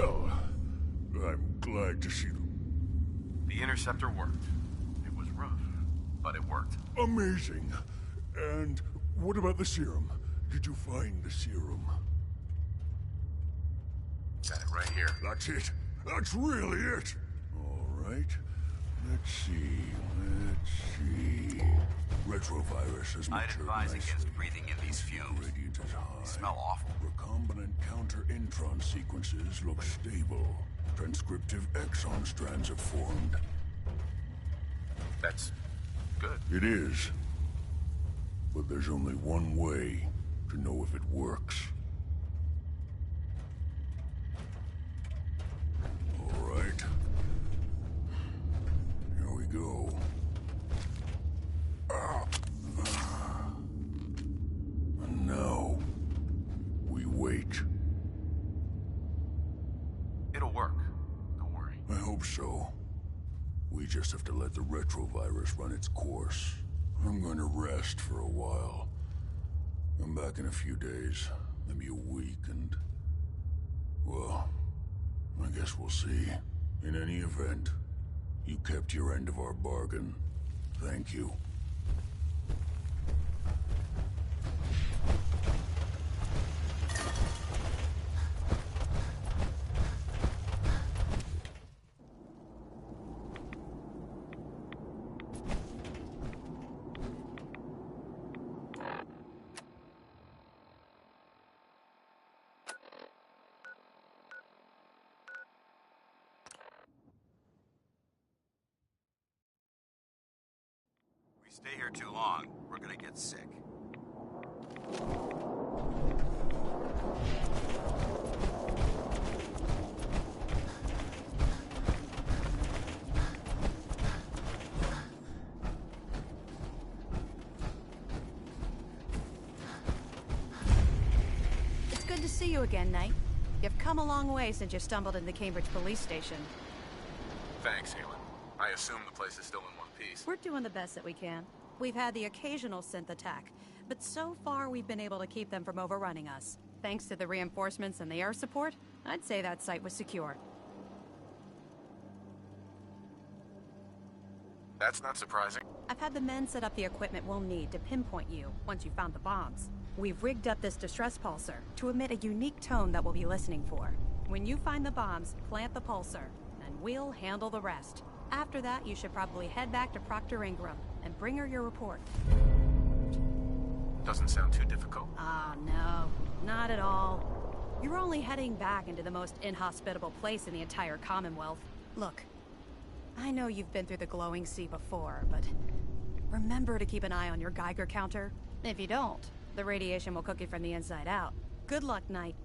Well, I'm glad to see them. The interceptor worked. It was rough, but it worked. Amazing. And what about the serum? Did you find the serum? Got it right here. That's it. That's really it. All right. Let's see. Retrovirus has I'd matured advise nicely. against breathing in these fumes. Radiant is high. They smell awful. Recombinant counter-intron sequences look stable. Transcriptive exon strands have formed. That's good. It is. But there's only one way to know if it works. All right. Here we go. And now, we wait. It'll work. Don't worry. I hope so. We just have to let the retrovirus run its course. I'm going to rest for a while. I'm back in a few days, maybe a week, and... well, I guess we'll see. In any event, you kept your end of our bargain. Thank you. If we stay here too long, we're gonna get sick. It's good to see you again, Knight. You've come a long way since you stumbled in the Cambridge police station. Thanks, Halen. I assume the place is still in one piece. We're doing the best that we can. We've had the occasional synth attack, but so far we've been able to keep them from overrunning us. Thanks to the reinforcements and the air support, I'd say that site was secure. That's not surprising. I've had the men set up the equipment we'll need to pinpoint you once you've found the bombs. We've rigged up this distress pulsar to emit a unique tone that we'll be listening for. When you find the bombs, plant the pulsar, and we'll handle the rest. After that, you should probably head back to Proctor Ingram and bring her your report. Doesn't sound too difficult. Ah, no. Not at all. You're only heading back into the most inhospitable place in the entire Commonwealth. Look, I know you've been through the glowing sea before, but remember to keep an eye on your Geiger counter. If you don't, the radiation will cook you from the inside out. Good luck, Knight.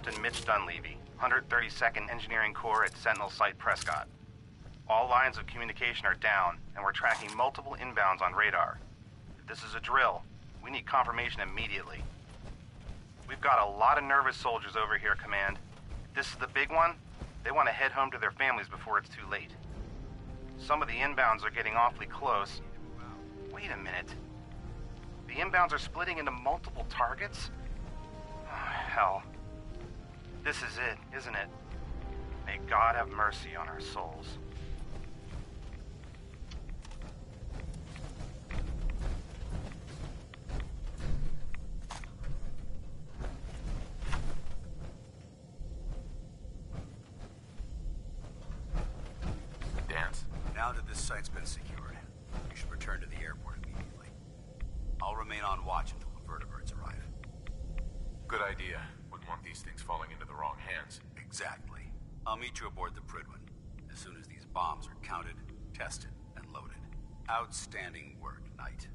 Captain Mitch Dunleavy, 132nd Engineering Corps at Sentinel Site Prescott. All lines of communication are down, and we're tracking multiple inbounds on radar. If this is a drill, we need confirmation immediately. We've got a lot of nervous soldiers over here, Command. If this is the big one, they want to head home to their families before it's too late. Some of the inbounds are getting awfully close. Wait a minute. The inbounds are splitting into multiple targets? Oh, hell. This is it, isn't it? May God have mercy on our souls. Now that this site's been secured, we should return to the airport immediately. I'll remain on watch until the vertibirds arrive. Good idea. Wouldn't want these things falling into the wrong hands. Exactly. I'll meet you aboard the Prydwen as soon as these bombs are counted, tested, and loaded. Outstanding work, Knight.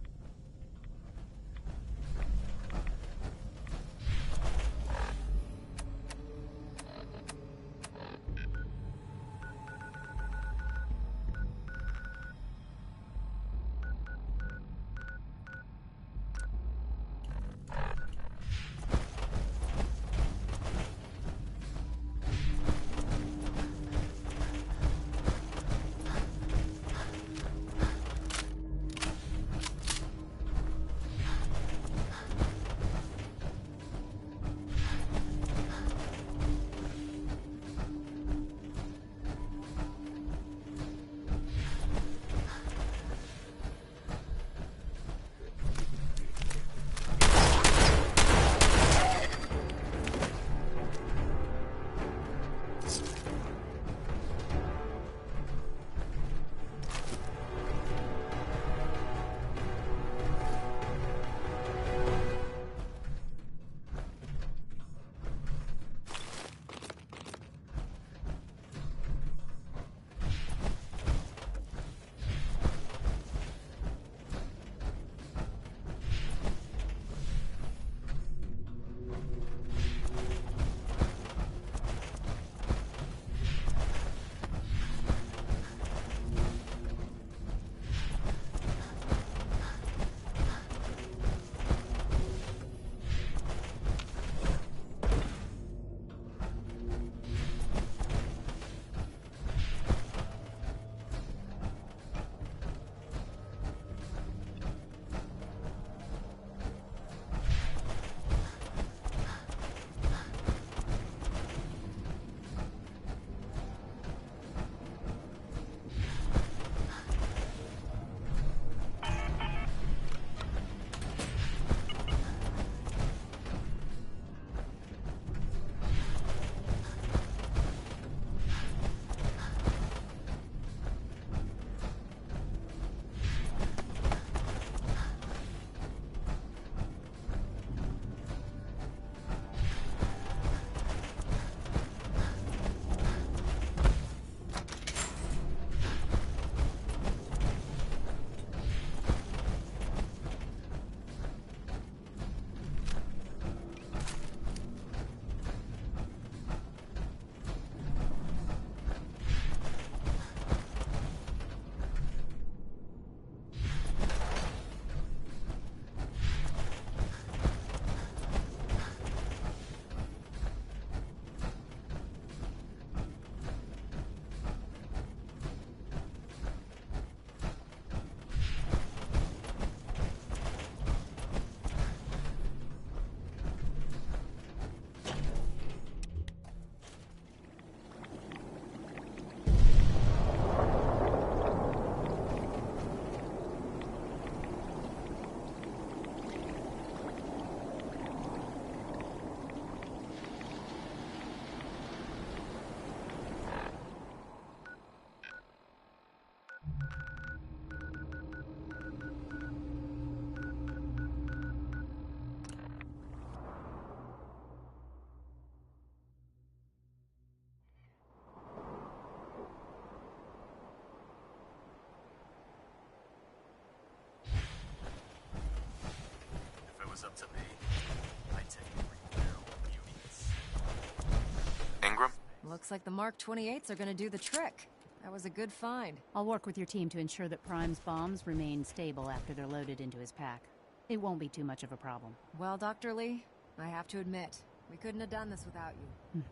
Looks like the Mark 28s are gonna do the trick. That was a good find. I'll work with your team to ensure that Prime's bombs remain stable after they're loaded into his pack. It won't be too much of a problem. Well, Dr. Lee, I have to admit, we couldn't have done this without you.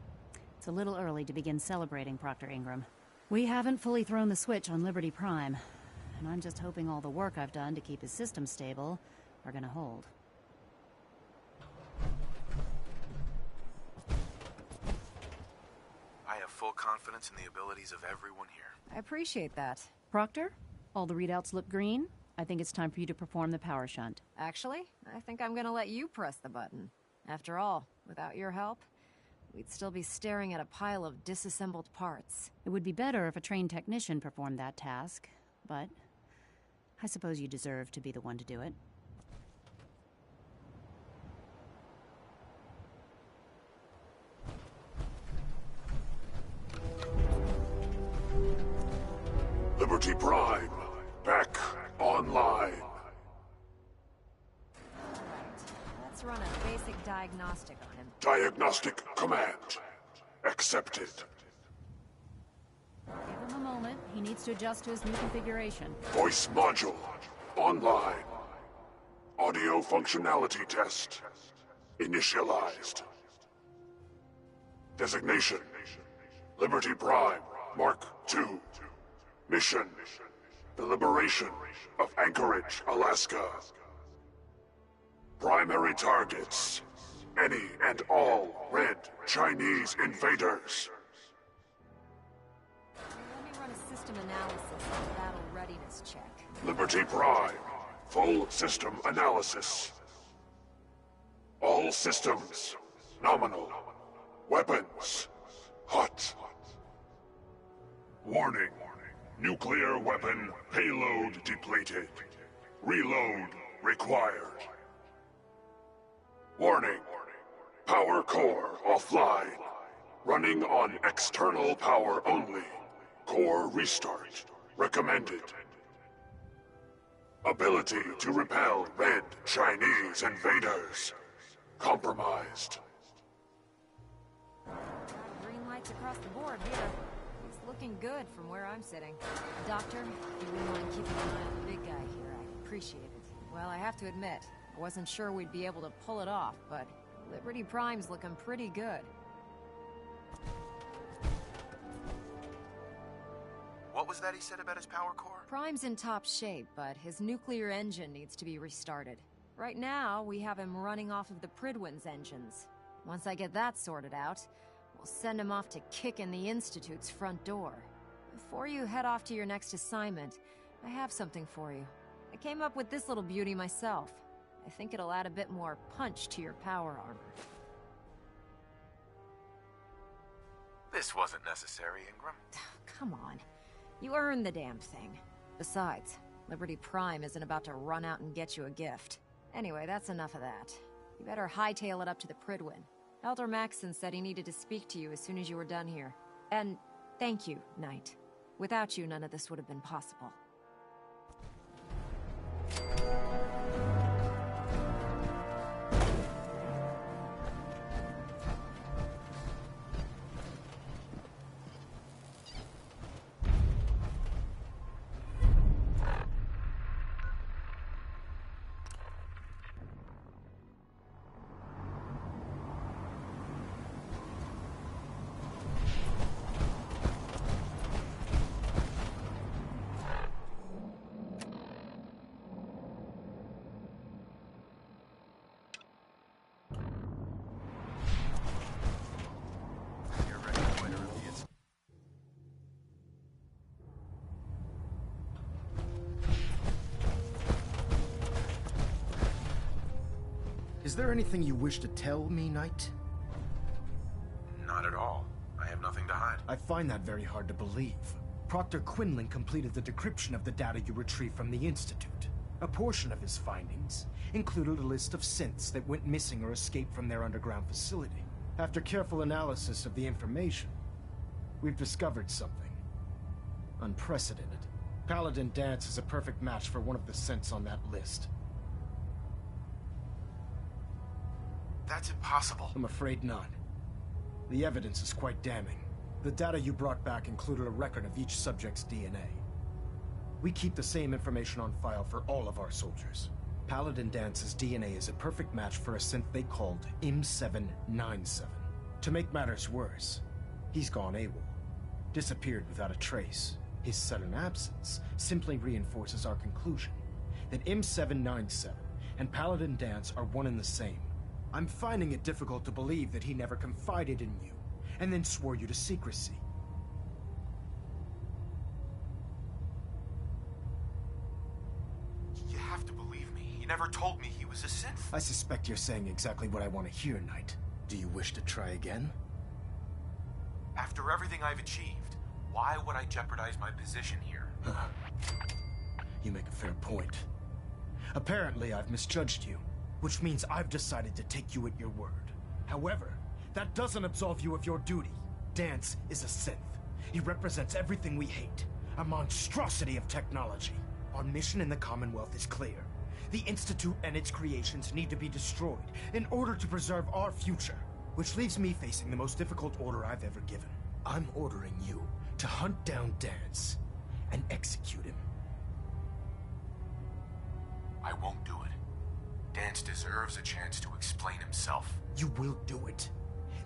It's a little early to begin celebrating, Proctor Ingram. We haven't fully thrown the switch on Liberty Prime, and I'm just hoping all the work I've done to keep his system stable are gonna hold. I have full confidence in the abilities of everyone here. I appreciate that. Proctor, all the readouts look green. I think it's time for you to perform the power shunt. Actually, I think I'm gonna let you press the button. After all, without your help, we'd still be staring at a pile of disassembled parts. It would be better if a trained technician performed that task, but I suppose you deserve to be the one to do it. Liberty Prime, back online. Let's run a basic diagnostic on him. Diagnostic command accepted. Give him a moment. He needs to adjust to his new configuration. Voice module online. Audio functionality test initialized. Designation: Liberty Prime Mark II. Mission: the liberation of Anchorage, Alaska. Primary targets: any and all red Chinese invaders. Let me run a system analysis and battle readiness check. Liberty Prime, full system analysis. All systems nominal. Weapons hot. Warning: nuclear weapon payload depleted. Reload required. Warning: power core offline. Running on external power only. Core restart recommended. Ability to repel red Chinese invaders compromised. Green lights across the board here. It's looking good from where I'm sitting. Doctor, if you wouldn't mind keeping an eye on the big guy here, I'd appreciate it. Well, I have to admit, I wasn't sure we'd be able to pull it off, but Liberty Prime's looking pretty good. What was that he said about his power core? Prime's in top shape, but his nuclear engine needs to be restarted. Right now, we have him running off of the Pridwin's engines. Once I get that sorted out, we'll send him off to kick in the Institute's front door. Before you head off to your next assignment, I have something for you. I came up with this little beauty myself. I think it'll add a bit more punch to your power armor. This wasn't necessary, Ingram. Come on. You earned the damn thing. Besides, Liberty Prime isn't about to run out and get you a gift. Anyway, that's enough of that. You better hightail it up to the Pridwin. Elder Maxson said he needed to speak to you as soon as you were done here. And thank you, Knight. Without you, none of this would have been possible. Is there anything you wish to tell me, Knight? Not at all. I have nothing to hide. I find that very hard to believe. Proctor Quinlan completed the decryption of the data you retrieved from the Institute. A portion of his findings included a list of synths that went missing or escaped from their underground facility. After careful analysis of the information, we've discovered something unprecedented. Paladin Dance is a perfect match for one of the synths on that list. That's impossible. I'm afraid not. The evidence is quite damning. The data you brought back included a record of each subject's DNA. We keep the same information on file for all of our soldiers. Paladin Dance's DNA is a perfect match for a synth they called M797. To make matters worse, he's gone AWOL. Disappeared without a trace. His sudden absence simply reinforces our conclusion that M797 and Paladin Dance are one and the same. I'm finding it difficult to believe that he never confided in you, and then swore you to secrecy. You have to believe me. He never told me he was a synth. I suspect you're saying exactly what I want to hear, Knight. Do you wish to try again? After everything I've achieved, why would I jeopardize my position here? You make a fair point. Apparently, I've misjudged you, which means I've decided to take you at your word. However, that doesn't absolve you of your duty. Dance is a synth. He represents everything we hate, a monstrosity of technology. Our mission in the Commonwealth is clear. The Institute and its creations need to be destroyed in order to preserve our future, which leaves me facing the most difficult order I've ever given. I'm ordering you to hunt down Dance and execute him. I won't do it. Dance deserves a chance to explain himself. You will do it.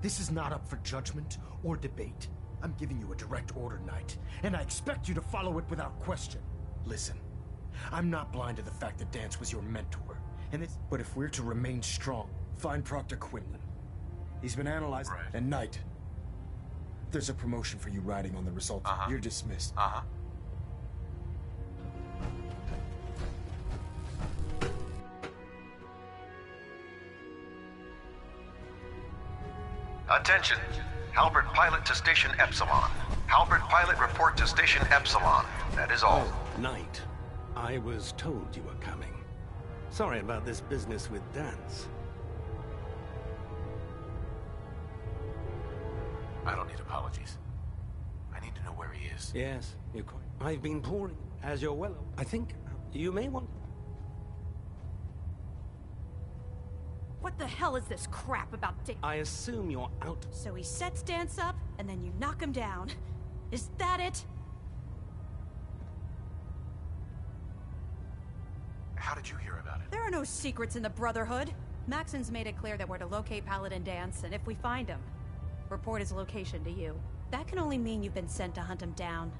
This is not up for judgment or debate. I'm giving you a direct order, Knight, and I expect you to follow it without question. Listen, I'm not blind to the fact that Dance was your mentor, but if we're to remain strong, find Proctor Quinlan. He's been analyzed. Right. And Knight, there's a promotion for you riding on the results. You're dismissed. Attention! Halbert Pilot to Station Epsilon. Halbert Pilot report to Station Epsilon. That is all. Oh, Knight. I was told you were coming. Sorry about this business with Dance. I don't need apologies. I need to know where he is. Yes, you're quite... I've been pouring, as you're well... I think you may want... What the hell is this crap about Dick? I assume you're out... So he sets Dance up, and then you knock him down. Is that it? How did you hear about it? There are no secrets in the Brotherhood. Maxon's made it clear that we're to locate Paladin Dance, and if we find him, report his location to you. That can only mean you've been sent to hunt him down.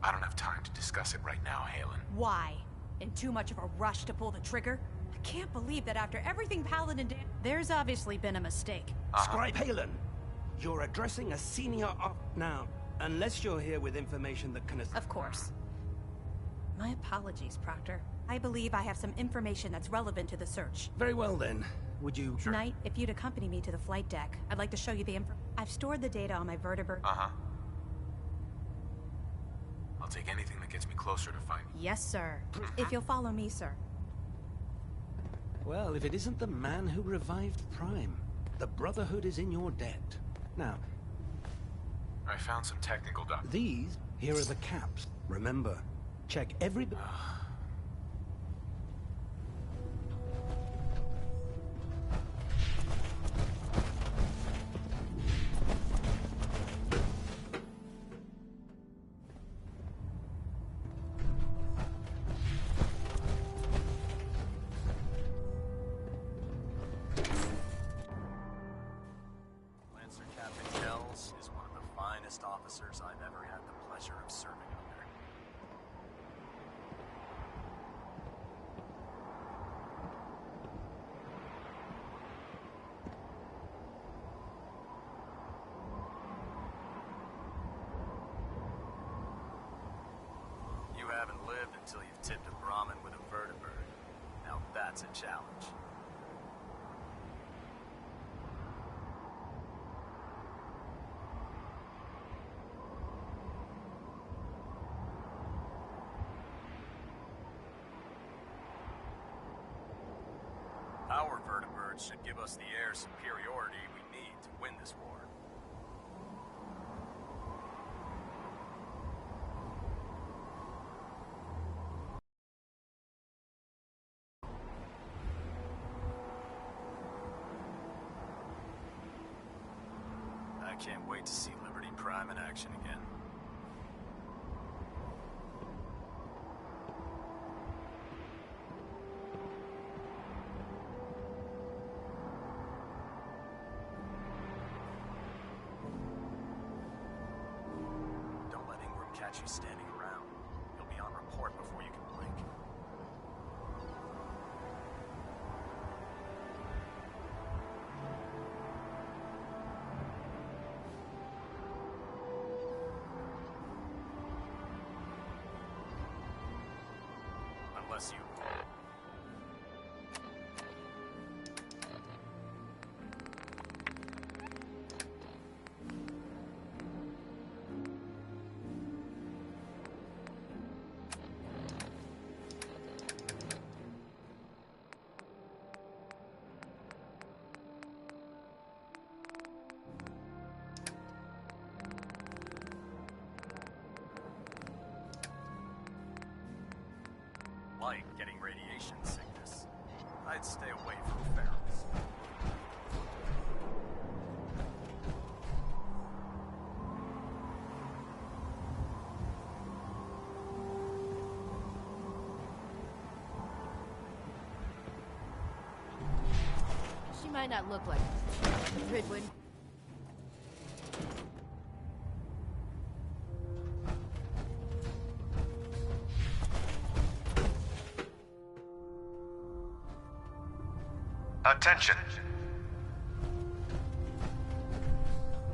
I don't have time to discuss it right now, Halen. Why? In too much of a rush to pull the trigger? I can't believe that after everything Paladin did... There's obviously been a mistake. Scribe Halen, you're addressing a senior op now, unless you're here with information that can... Of course. My apologies, Proctor. I believe I have some information that's relevant to the search. Very well then. Would you... Sure. Knight, if you'd accompany me to the flight deck, I'd like to show you the info. I've stored the data on my vertebra... I'll take anything that gets me closer to finding... Yes, sir. If you'll follow me, sir. Well, if it isn't the man who revived Prime, the Brotherhood is in your debt. Now... I found some technical documents. These, here are the caps. Remember, check every... officers I've ever had the pleasure of serving under. You haven't lived until you've tipped a Brahmin with a vertibird. Now that's a challenge. Our vertibirds should give us the air superiority we need to win this war. can't wait to see Liberty Prime in action again. Don't let Ingram catch you standing around. You'll be on report before you can blink. Unless you... like getting radiation sickness. I'd stay away from ferals. She might not look like Ridwin. Attention.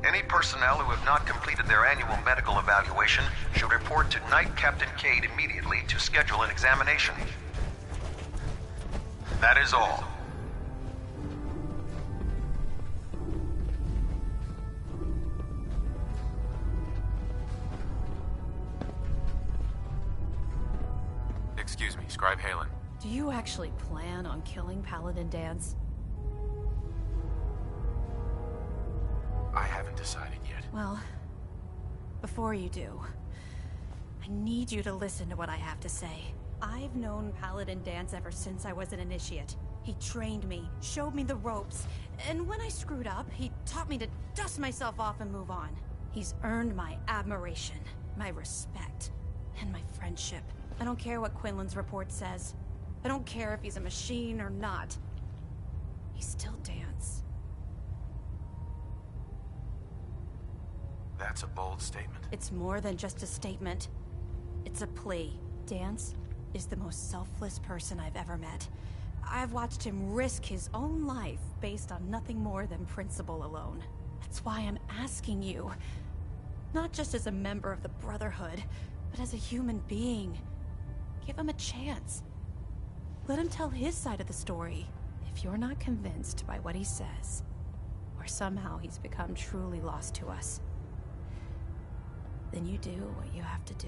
Any personnel who have not completed their annual medical evaluation should report to Night Captain Cade immediately to schedule an examination. That is all. Excuse me, Scribe Halen. Do you actually plan on killing Paladin Danse? I haven't decided yet. Well, before you do, I need you to listen to what I have to say. I've known Paladin Danse ever since I was an initiate. He trained me, showed me the ropes, and when I screwed up, he taught me to dust myself off and move on. He's earned my admiration, my respect, and my friendship. I don't care what Quinlan's report says. I don't care if he's a machine or not. He's still Danse. That's a bold statement. It's more than just a statement. It's a plea. Danse is the most selfless person I've ever met. I've watched him risk his own life based on nothing more than principle alone. That's why I'm asking you. Not just as a member of the Brotherhood, but as a human being. Give him a chance. Let him tell his side of the story. If you're not convinced by what he says, or somehow he's become truly lost to us, then you do what you have to do.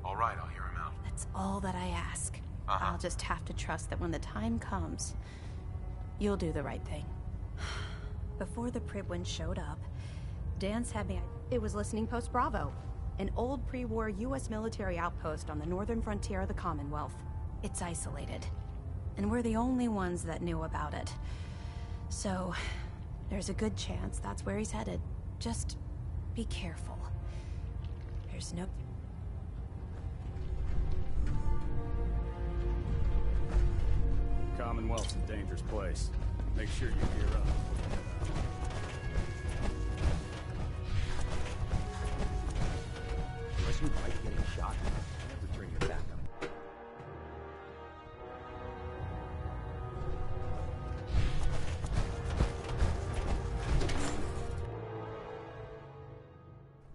All right, I'll hear him out. That's all that I ask. Uh-huh. I'll just have to trust that when the time comes, you'll do the right thing. Before the Pribwin showed up, Danse had me... It was Listening Post Bravo, an old pre-war US military outpost on the northern frontier of the Commonwealth. It's isolated, and we're the only ones that knew about it. So, there's a good chance that's where he's headed. Just be careful. There's no... Commonwealth's a dangerous place. Make sure you gear up. Unless you like getting shot, never turn your back on it.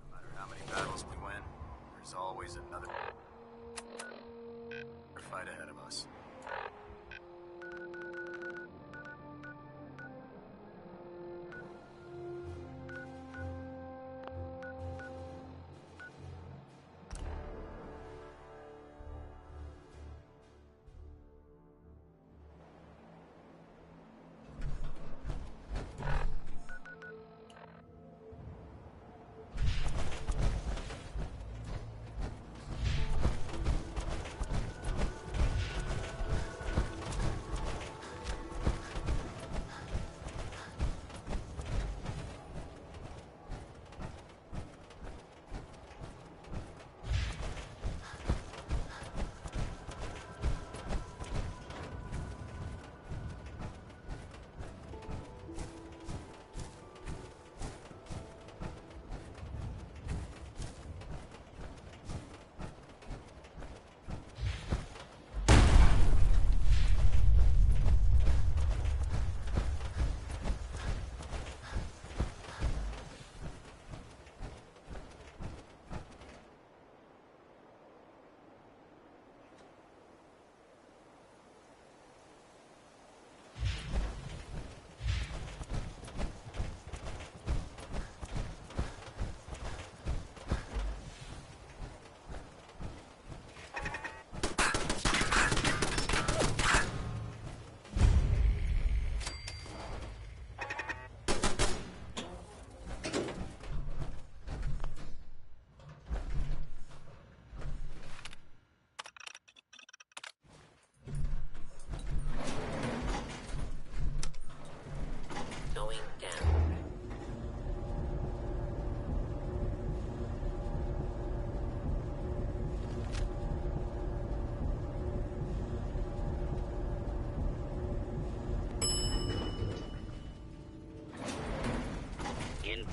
No matter how many battles we win, there's always another fight ahead of us.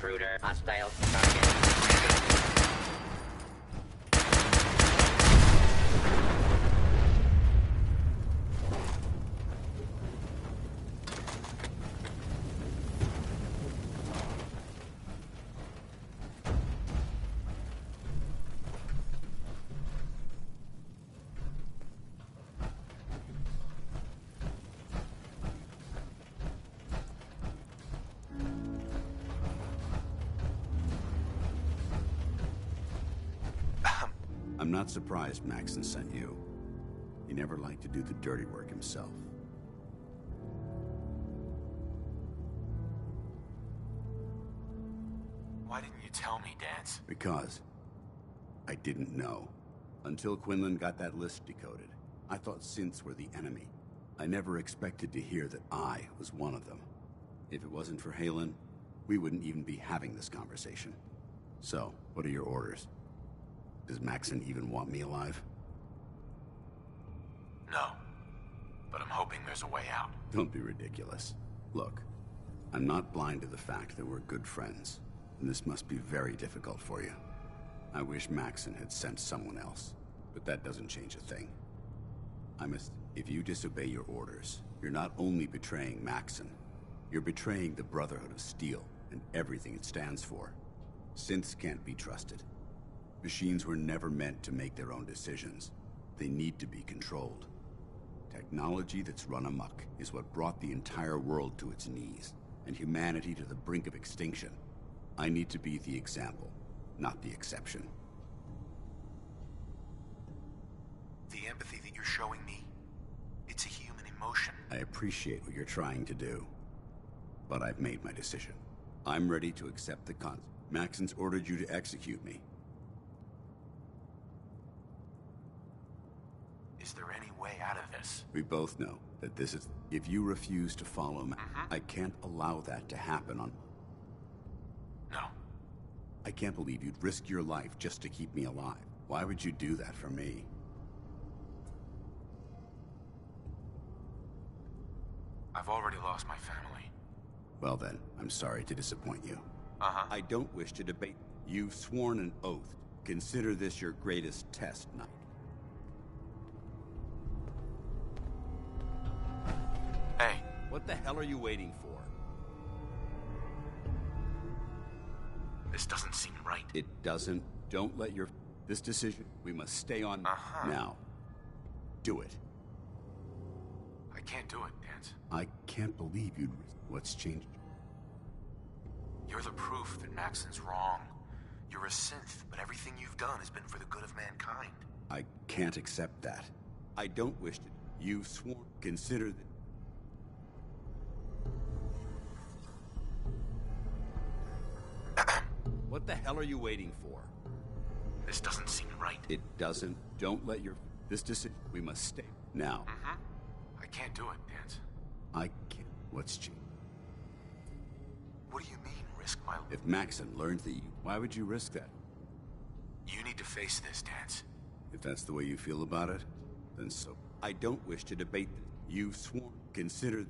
Intruder. Hostile target. I'm not surprised Maxon sent you. He never liked to do the dirty work himself. Why didn't you tell me, Dance? Because I didn't know. Until Quinlan got that list decoded, I thought synths were the enemy. I never expected to hear that I was one of them. If it wasn't for Halen, we wouldn't even be having this conversation. So, what are your orders? Does Maxon even want me alive? No. But I'm hoping there's a way out. Don't be ridiculous. Look, I'm not blind to the fact that we're good friends, and this must be very difficult for you. I wish Maxon had sent someone else, but that doesn't change a thing. If you disobey your orders, you're not only betraying Maxon, you're betraying the Brotherhood of Steel and everything it stands for. Synths can't be trusted. Machines were never meant to make their own decisions. They need to be controlled. Technology that's run amok is what brought the entire world to its knees, and humanity to the brink of extinction. I need to be the example, not the exception. The empathy that you're showing me, it's a human emotion. I appreciate what you're trying to do, but I've made my decision. I'm ready to accept the consequences. Maxon's ordered you to execute me. Is there any way out of this? We both know that this is... If you refuse to follow me, I can't allow that to happen on... No. I can't believe you'd risk your life just to keep me alive. Why would you do that for me? I've already lost my family. Well then, I'm sorry to disappoint you. Uh-huh. I don't wish to debate. You've sworn an oath. Consider this your greatest test night. Hey. What the hell are you waiting for? This doesn't seem right. It doesn't. Don't let your... This decision, we must stay on now. Do it. I can't do it, Dance. I can't believe you'd... What's changed? You're the proof that Maxon's wrong. You're a synth, but everything you've done has been for the good of mankind. I can't accept that. I don't wish to... You've sworn... Consider that... What the hell are you waiting for? This doesn't seem right. It doesn't. Don't let your... This decision... We must stay. Now. I can't do it, Dance. I can't... What's changed? What do you mean, risk my... If Maxon learns that you... Why would you risk that? You need to face this, Dance. If that's the way you feel about it, then so... I don't wish to debate this. You've sworn... Consider...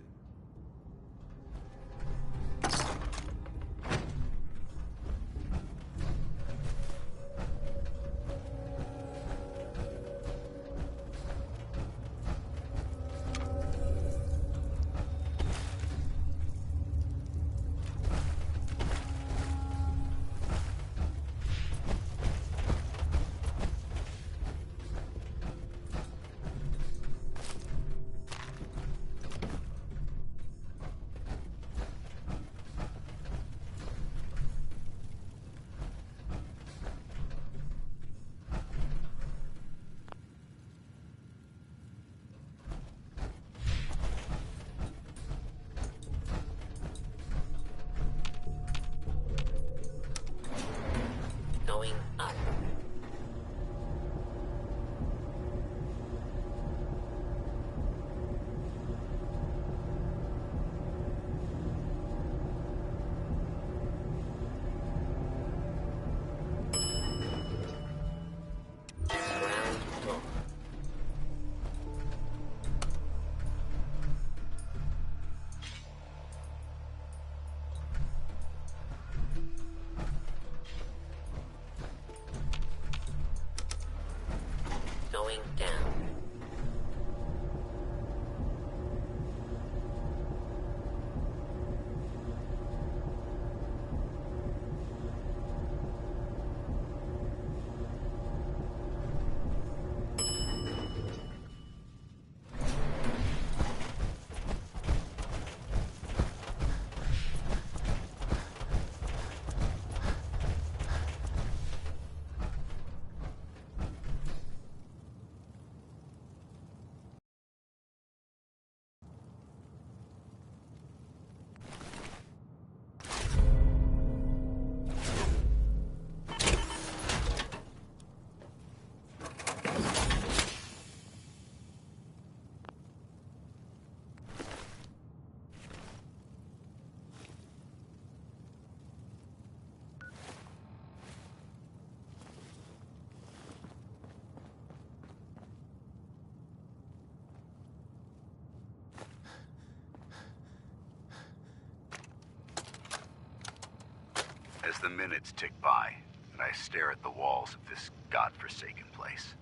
As the minutes tick by, and I stare at the walls of this godforsaken place,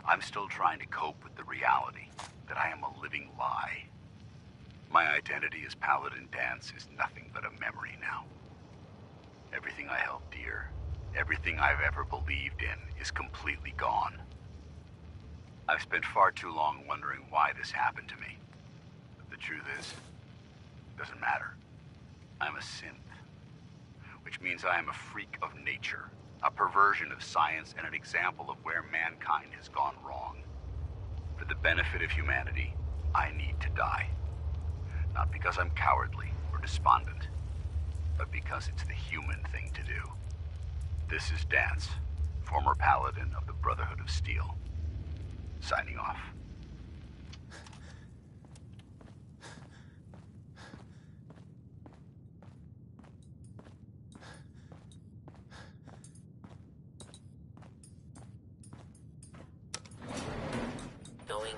I'm still trying to cope with the reality that I am a living lie. My identity as Paladin Danse is nothing but a memory now. Everything I held dear, everything I've ever believed in, is completely gone. I've spent far too long wondering why this happened to me. But the truth is, it doesn't matter. I'm a synth. Which means I am a freak of nature, a perversion of science, and an example of where mankind has gone wrong. For the benefit of humanity, I need to die. Not because I'm cowardly or despondent, but because it's the human thing to do. This is Danse, former Paladin of the Brotherhood of Steel. Signing off. Going.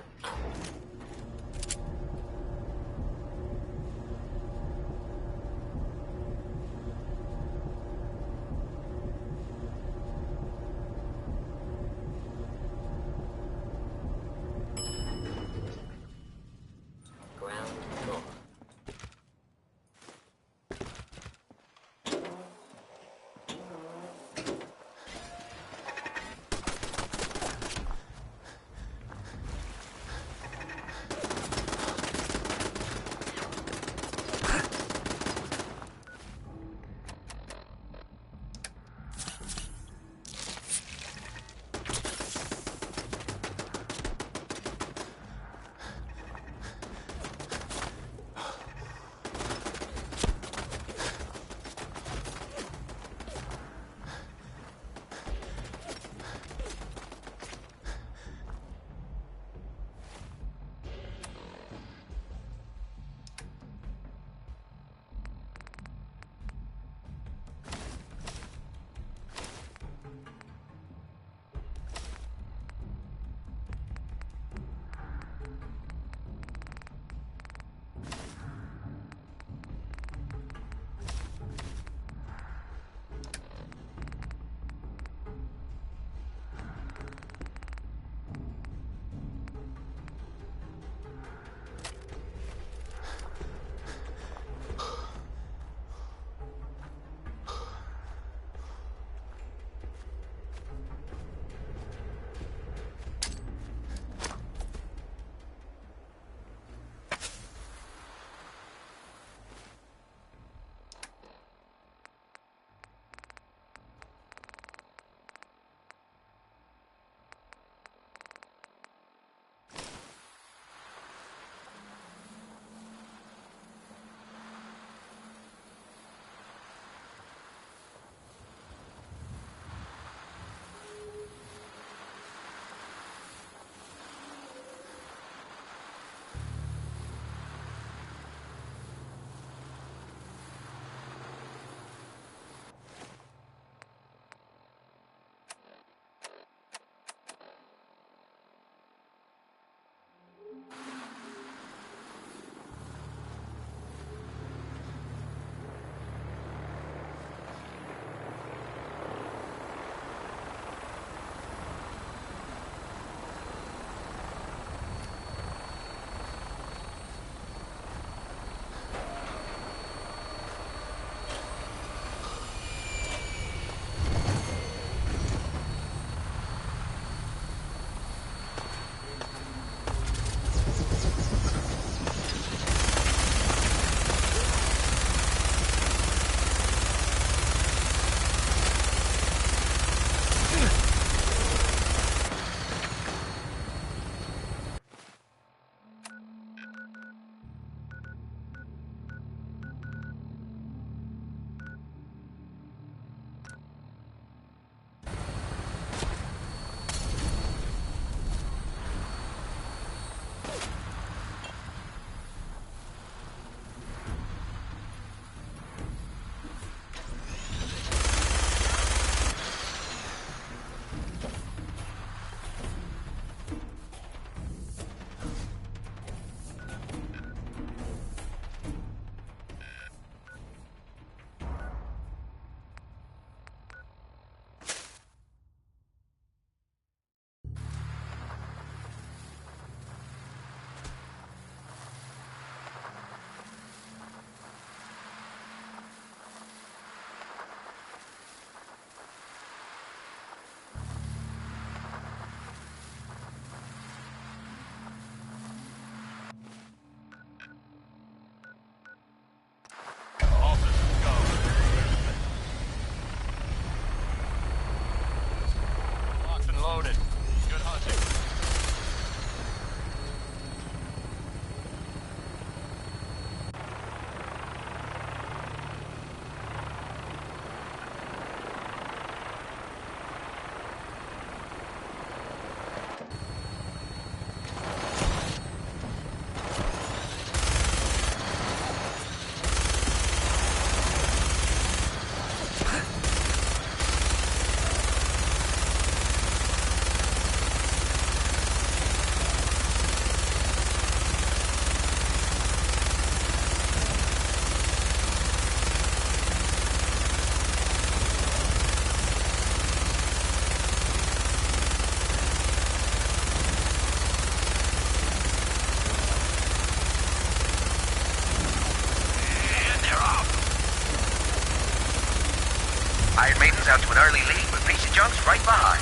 Iron Maiden's out to an early lead, but PC Junk's right behind.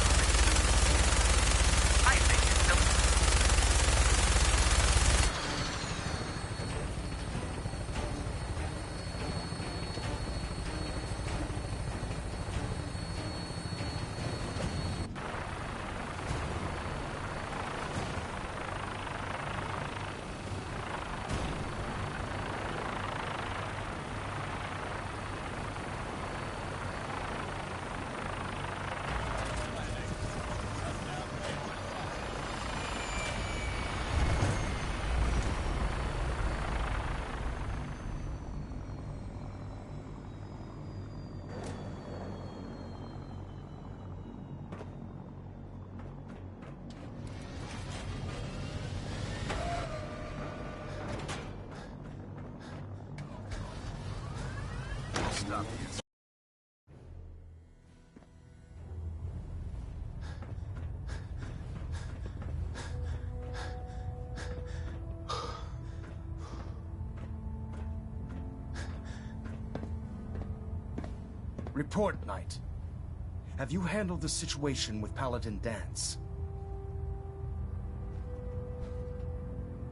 I think it's still... Report, Knight. Have you handled the situation with Paladin Dance?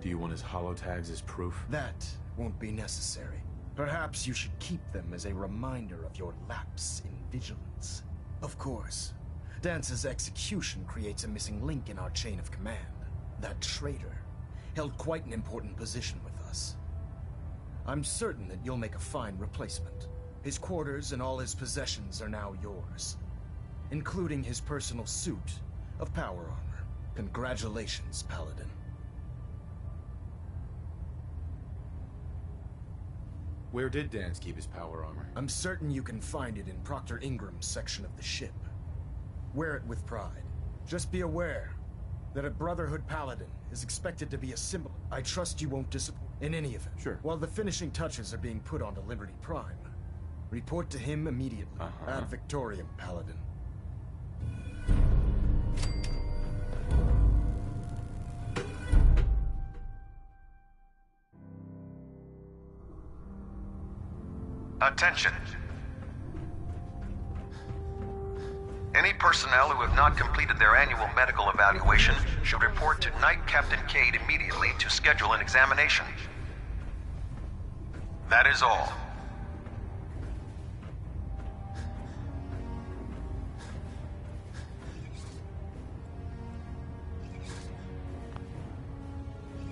Do you want his holotags as proof? That won't be necessary. Perhaps you should keep them as a reminder of your lapse in vigilance. Of course, Dance's execution creates a missing link in our chain of command. That traitor held quite an important position with us. I'm certain that you'll make a fine replacement. His quarters and all his possessions are now yours, including his personal suit of power armor. Congratulations, Paladin. Where did Dance keep his power armor? I'm certain you can find it in Proctor Ingram's section of the ship. Wear it with pride. Just be aware that a Brotherhood Paladin is expected to be a symbol. I trust you won't disappoint. In any event, sure. While the finishing touches are being put onto Liberty Prime, report to him immediately. Ad Victoriam, Paladin. Attention. Any personnel who have not completed their annual medical evaluation should report to Knight Captain Cade immediately to schedule an examination. That is all.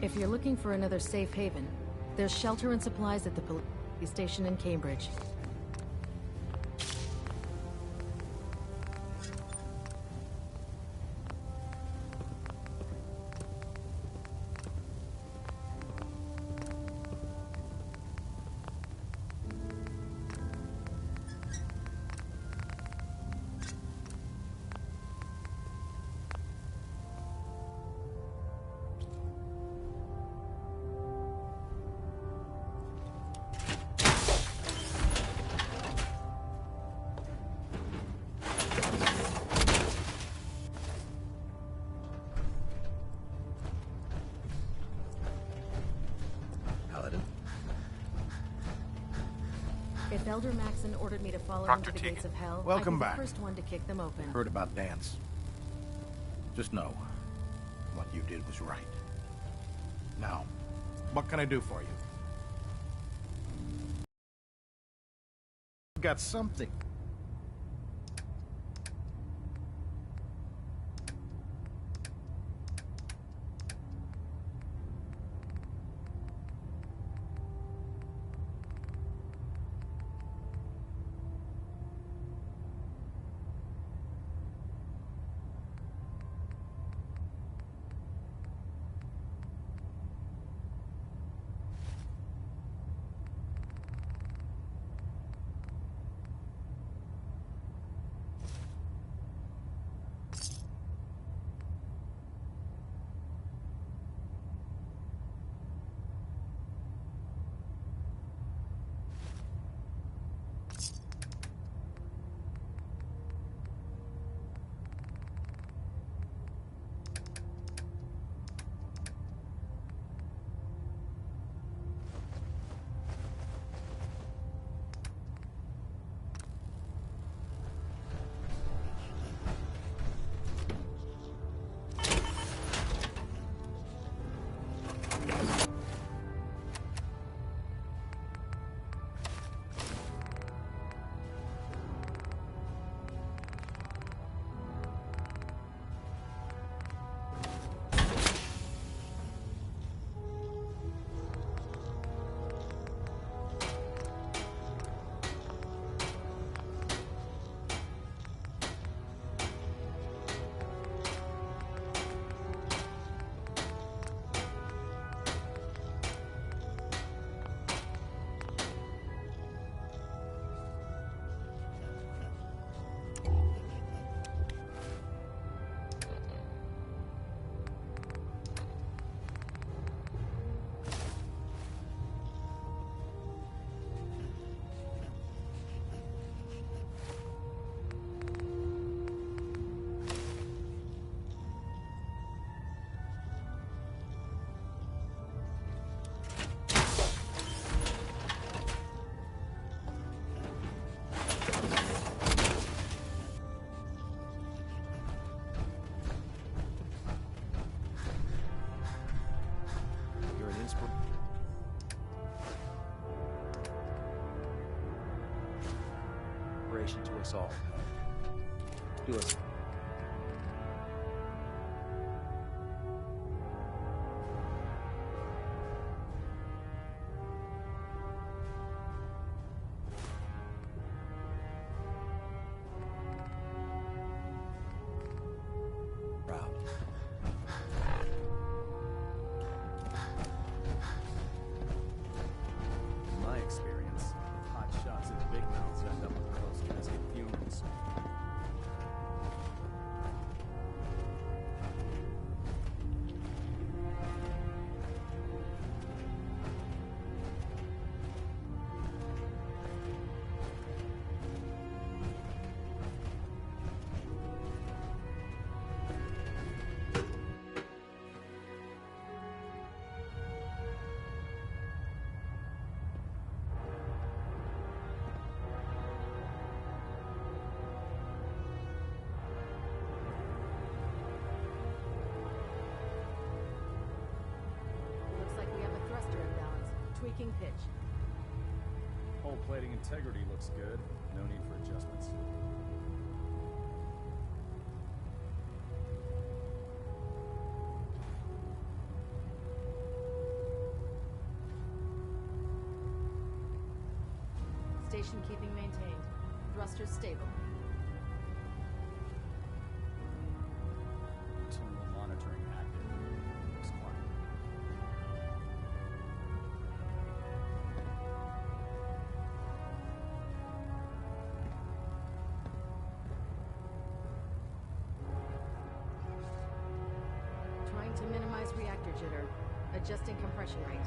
If you're looking for another safe haven, there's shelter and supplies at the police station in Cambridge. If Elder Maxon ordered me to follow him to the gates of hell, Welcome I'd be back. the first one to kick them open. Heard about Dance. Just know, what you did was right. Now, what can I do for you? Got something. inspiration to us all. Do us. Tweaking pitch. Hull plating integrity looks good. No need for adjustments. Station keeping maintained. Thrusters stable. Terminal monitoring active. Looks quiet. Trying to minimize reactor jitter. Adjusting compression rate.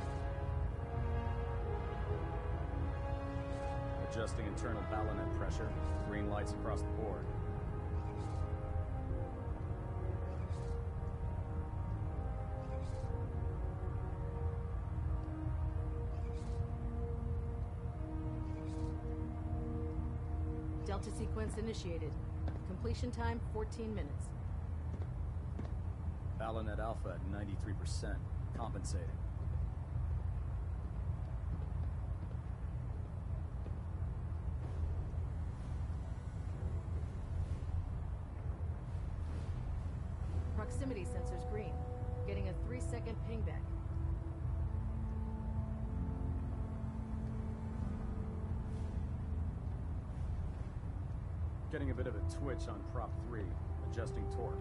Adjusting internal ballonet pressure. Green lights across the board. Delta sequence initiated. Completion time 14 minutes. Ballonet alpha at 93%. Compensating. Proximity sensors green. Getting a 3-second pingback. Getting a bit of a twitch on prop 3. Adjusting torque.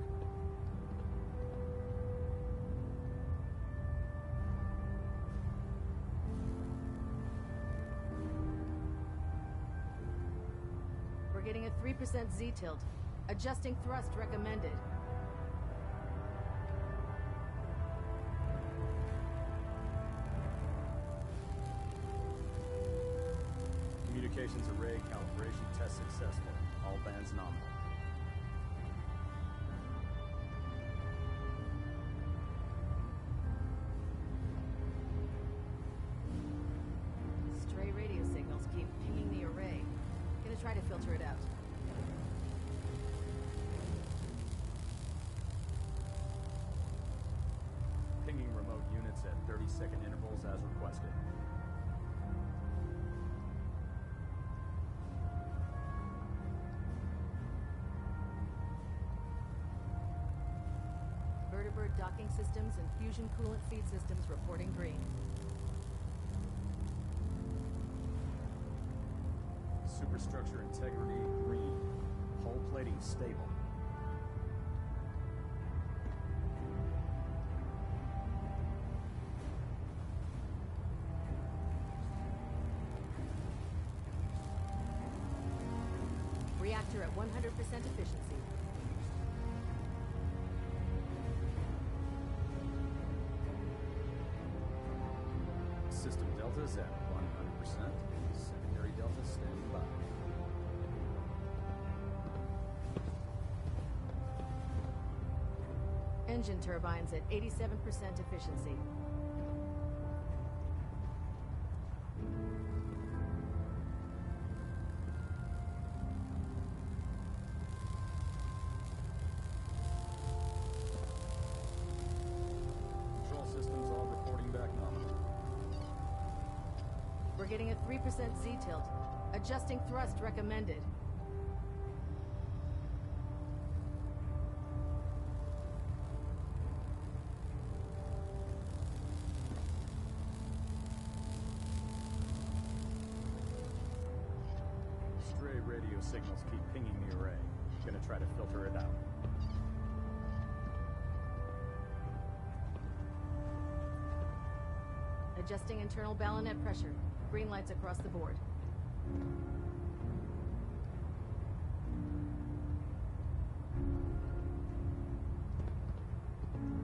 We're getting a 3% Z-tilt. Adjusting thrust recommended. Communications array calibration test successful. All bands nominal. Stray radio signals keep pinging the array. Gonna try to filter it out. Pinging remote units at 30-second intervals as requested. Vertibird docking systems and fusion coolant feed systems reporting green. Superstructure integrity green. Hull plating stable. Reactor at 100% efficiency. System deltas at 100%. Secondary delta standing by. Engine turbines at 87% efficiency. Control systems all reporting back nominal. We're getting a 3% Z-tilt. Adjusting thrust recommended. X-ray radio signals keep pinging the array. Gonna try to filter it out. Adjusting internal bayonet pressure. Green lights across the board.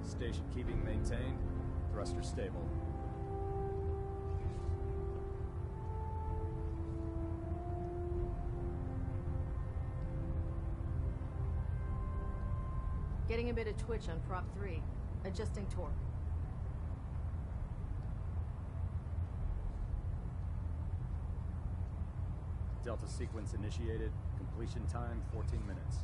Station keeping maintained. Thruster stable. Getting a bit of twitch on prop 3. Adjusting torque. Delta sequence initiated. Completion time 14 minutes.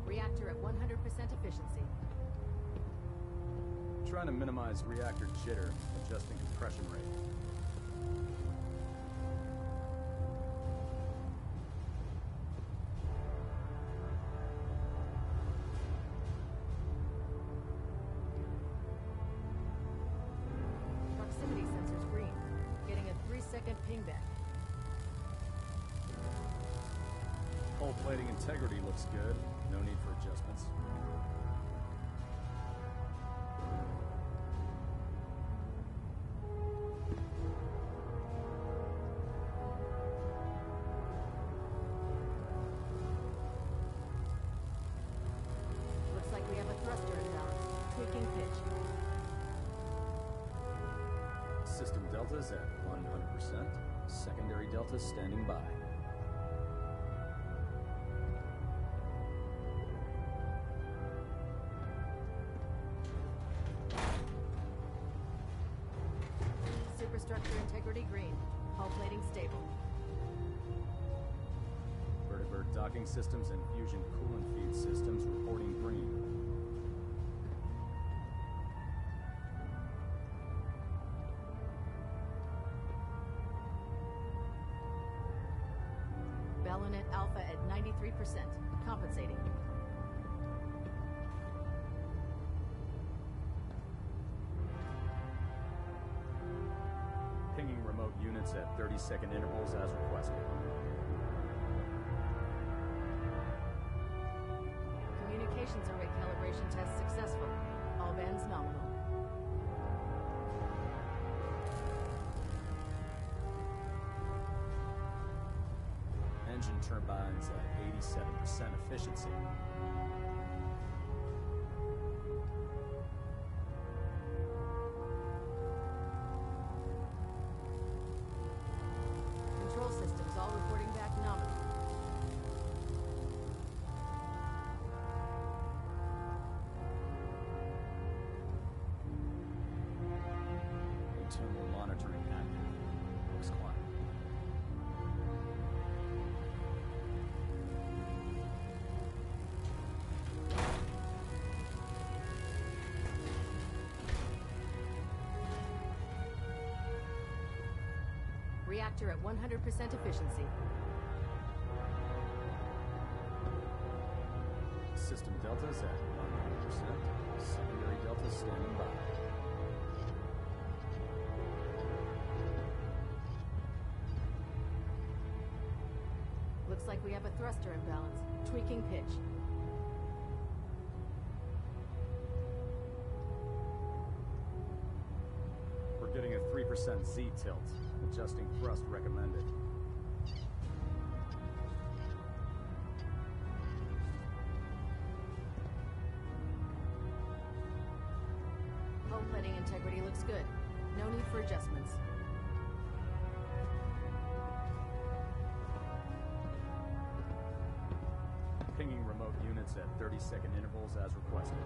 Reactor at 100% efficiency. Trying to minimize reactor jitter, adjusting compression rate. Proximity sensors green. Getting a 3-second pingback. Hull plating integrity looks good. No need for adjustments. Looks like we have a thruster imbalance. Tweaking pitch. System deltas at 100%. Secondary deltas standing by. Superstructure integrity green. Hull plating stable. Vertibird docking systems and fusion coolant feed systems reporting green. Bayonet Alpha at 93%. Compensating. Pinging remote units at 30-second intervals as requested. Communications array calibration test successful. All bands nominal. Engine turbines at 87% efficiency. Control systems all reporting back nominal. Internal monitoring active. Looks quiet. Reactor at 100% efficiency. System deltas at 100%. Secondary deltas standing by. Looks like we have a thruster imbalance. Tweaking pitch. We're getting a 3% Z tilt. Adjusting thrust recommended. Hull plating integrity looks good. No need for adjustments. Pinging remote units at 30-second intervals as requested.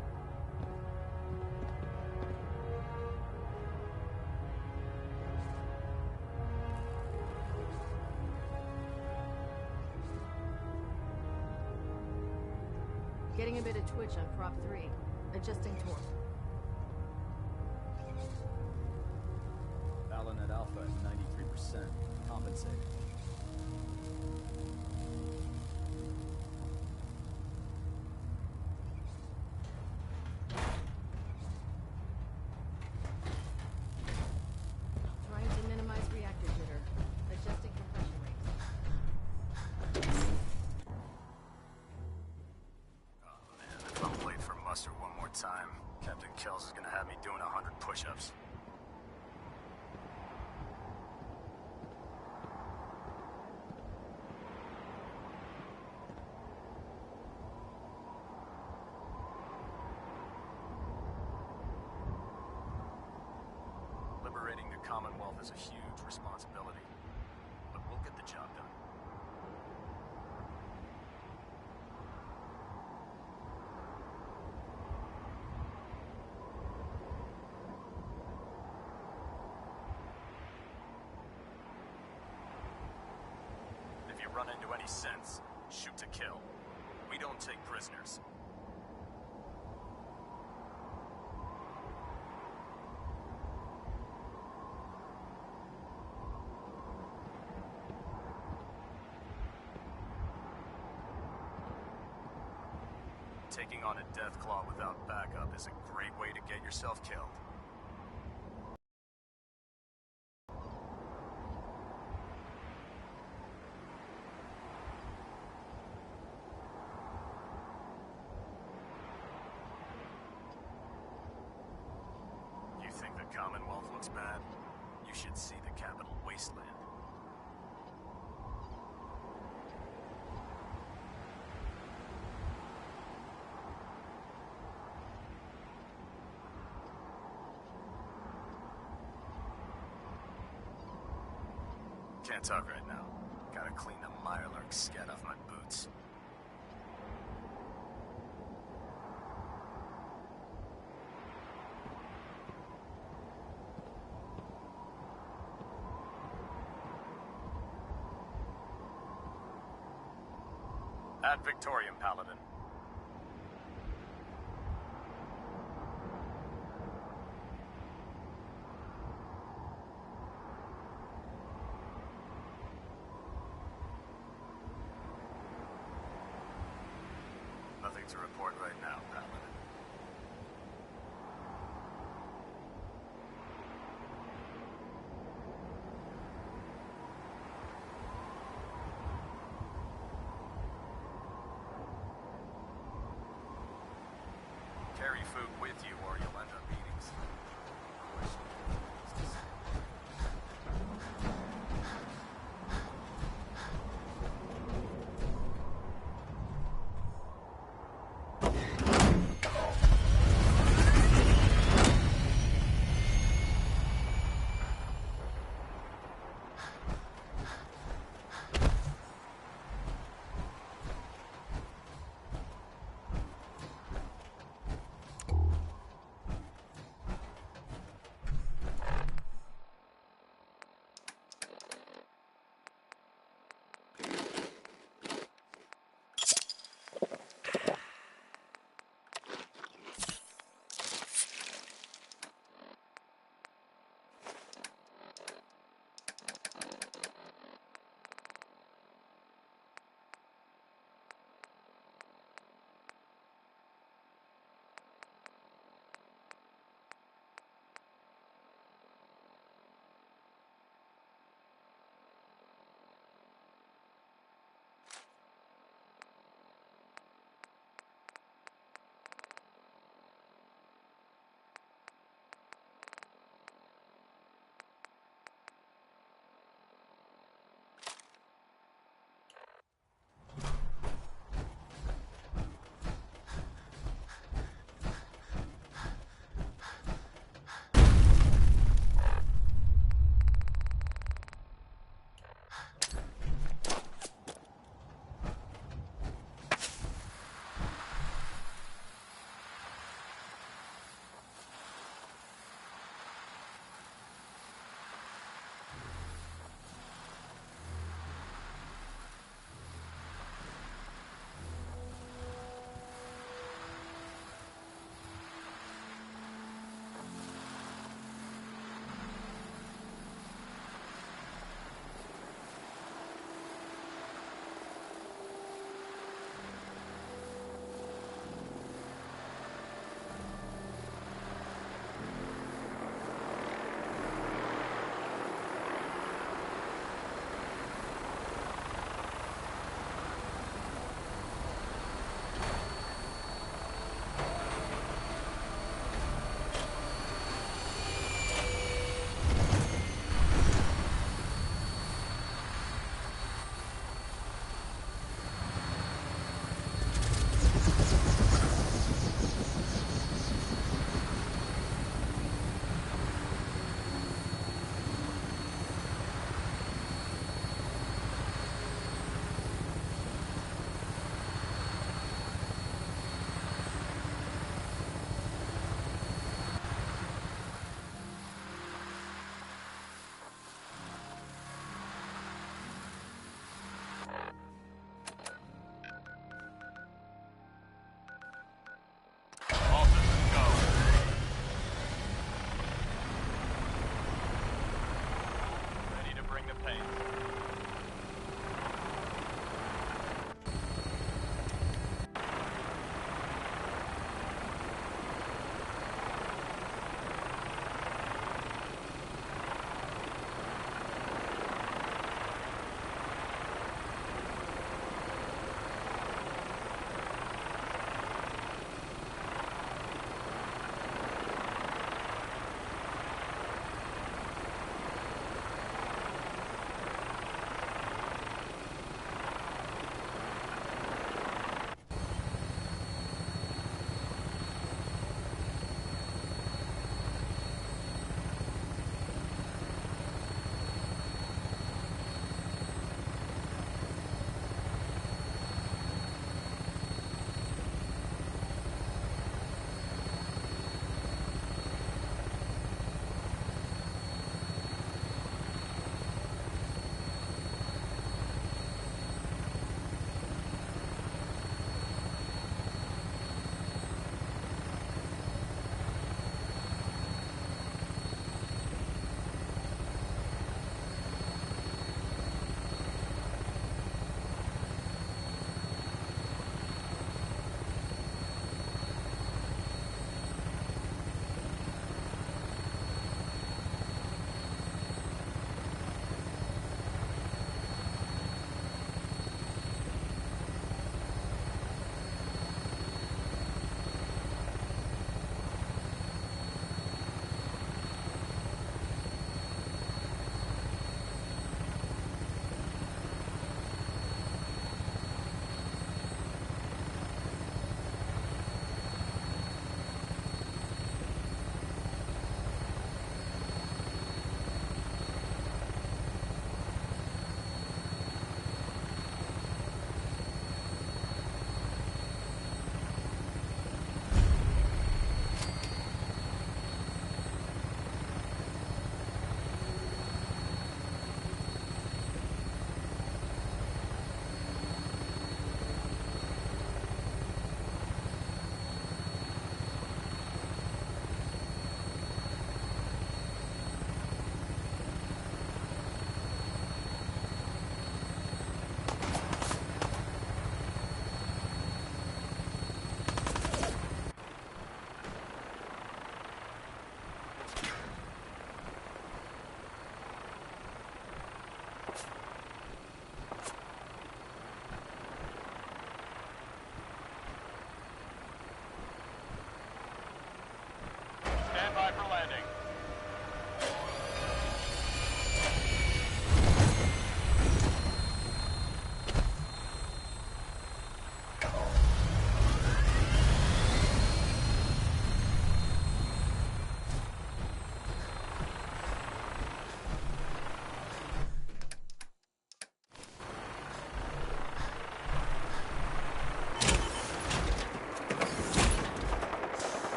Getting a bit of twitch on prop 3. Adjusting torque. Bayonet Alpha at 93%. Compensating. push-ups. Liberating the Commonwealth is a huge responsibility, but we'll get the job done. If you run into any sense, shoot to kill. We don't take prisoners. Taking on a Deathclaw without backup is a great way to get yourself killed. You think the Commonwealth looks bad? You should see the capital, Wasteland. Can't talk right now. Gotta clean the Mirelurk scat off my boots. Ad Victorium, Paladin. Nothing to report right now, Paladin.